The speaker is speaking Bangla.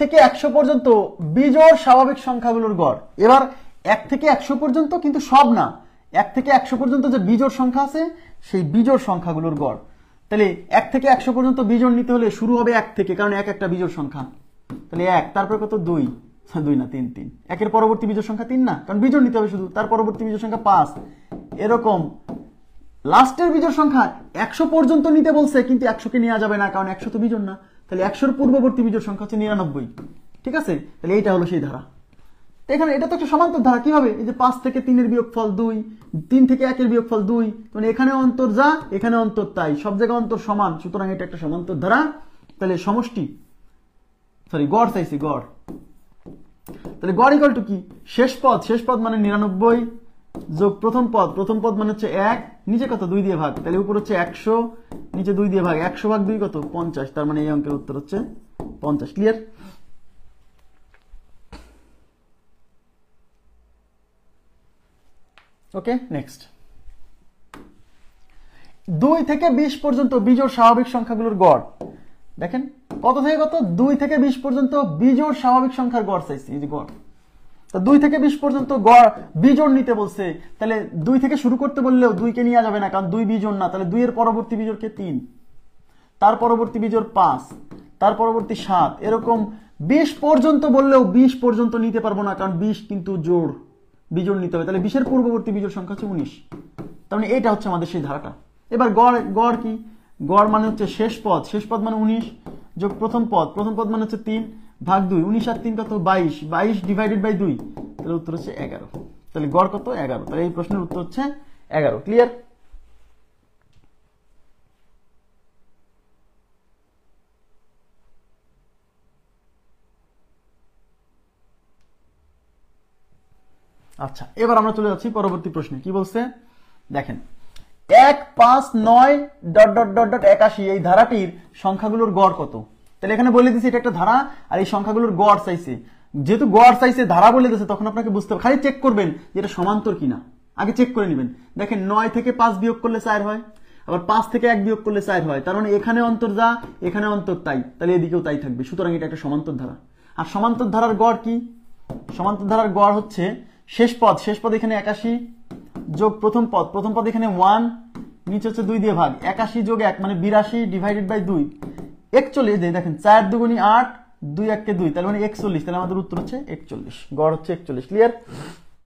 থেকে 100 পর্যন্ত বিজোড় স্বাভাবিক সংখ্যাগুলোর গড়। এবার 1 থেকে 100 পর্যন্ত কিন্তু সব না, 1 থেকে 100 পর্যন্ত যে বিজোড় সংখ্যা আছে সেই বিজোড় সংখ্যাগুলোর গড়। তাহলে 1 থেকে 100 পর্যন্ত বিজোড় নিতে হলে শুরু হবে 1 থেকে, কারণ 1 একটা বিজোড় সংখ্যা। তাহলে 1, তারপরে কত 2, 2 না 3, 3, 1 এর পরবর্তী বিজোড় সংখ্যা 3 না, কারণ বিজোড় নিতে হবে শুধু, তার পরবর্তী বিজোড় সংখ্যা 5, এরকম লাস্টের বিজোড় সংখ্যা 100 পর্যন্ত নিতে বলছে, কিন্তু 100 কে নেওয়া যাবে না, কারণ 100 তো বিজোড় না। তাহলে 100 এর পূর্ববর্তী বিজোড় সংখ্যা হচ্ছে 99। ঠিক আছে, তাহলে এইটা হলো সেই ধারা। এখানে এটা তো একটা সমান্তর ধারা। কিভাবে? এই যে 5 থেকে 3 এর বিয়োগফল 2, 3 থেকে 1 এর বিয়োগফল 2, মানে এখানে অন্তর যা এখানে অন্তর তাই, সব জায়গায় অন্তর সমান, সুতরাং এটা একটা সমান্তর ধারা। তাহলে সমষ্টি গড় চাইছি, গড়। তাহলে গড় ইকুয়াল টু কি? শেষ পদ মানে 99 যোগ প্রথম পদ মানে হচ্ছে 1, নিচে কত 2 দিয়ে ভাগ, তাহলে উপর হচ্ছে 100, নিচে 2 দিয়ে ভাগ, 100 ভাগ 2 কত 50, তার মানে এই অঙ্কের উত্তর হচ্ছে 50। ক্লিয়ার? ওকে, নেক্সট। 2 থেকে 20 পর্যন্ত বিজোড় স্বাভাবিক সংখ্যাগুলোর গড়। দেখেন কত থেকে কত? 2 থেকে 20 পর্যন্ত বিজোড় স্বাভাবিক সংখ্যার গড় চাইছি, এই যে গড়। তো 2 থেকে 20 পর্যন্ত গড় বিজোড় নিতে বলছে, তাহলে 2 থেকে শুরু করতে বললেও 2 কে নেওয়া যাবে না, কারণ 2 বিজোড় না। তাহলে 2 এর পরবর্তী বিজোড়কে 3, তার পরবর্তী বিজোড় 5, তার পরবর্তী 7, এরকম 20 পর্যন্ত বললেও 20 পর্যন্ত নিতে পারবো না, কারণ 20 কিন্তু জোড়, বিজোড় নিতে হবে। তাহলে 20 এর পূর্ববর্তী বিজোড় সংখ্যা হচ্ছে 19। তার মানে এটা হচ্ছে আমাদের সেই ধারাটা। এবার গড় কি? গড় মানে হচ্ছে শেষ পদ মানে 19 যোগ প্রথম পদ মানে হচ্ছে 3 ভাগ 2, 19 আর 3 কত 22, 22 ডিভাইডেড বাই 2, তাহলে উত্তর হচ্ছে 11। তাহলে গড় কত? 11। তাহলে এই প্রশ্নের উত্তর হচ্ছে 11। ক্লিয়ার? আচ্ছা, এবার আমরা চলে যাচ্ছি পরবর্তী প্রশ্নে। কি বলছে দেখেন, 1, 5, 9 ... 81 এই ধারাটির সংখ্যাগুলোর গড় কত? তাহলে এখানে বলে দিছি এটা একটা ধারা, আর এই সংখ্যাগুলোর গড় চাইছে। যেহেতু গড় চাইছে, ধারা বলে দিয়েছে, তখন আপনাকে বুঝতে হবে, খালি চেক করবেন যে এটা সমান্তর কিনা, আগে চেক করে নেবেন। দেখেন 9 থেকে 5 বিয়োগ করলে 4 হয়, আবার 5 থেকে 1 বিয়োগ করলে 4 হয়, তার মানে এখানে অন্তর যা এখানে অন্তর তাই, তাহলে এদিকেও তাই থাকবে, সুতরাং এটা একটা সমান্তর ধারা। আর সমান্তর ধারার গড় কি? সমান্তর ধারার গড় হচ্ছে শেষ পদ এখানে 81 যোগ প্রথম পদ এখানে 1, নিচে হচ্ছে 2 দিয়ে ভাগ, 81 যোগ 1 মানে 82 ডিভাইডেড বাই 2, 41 দিয়ে। দেখেন 4 দুগুণী 8, 2 1 কে 2, তাহলে মানে 41, তাহলে আমাদের উত্তর হচ্ছে 41, গড় হচ্ছে 41। ক্লিয়ার?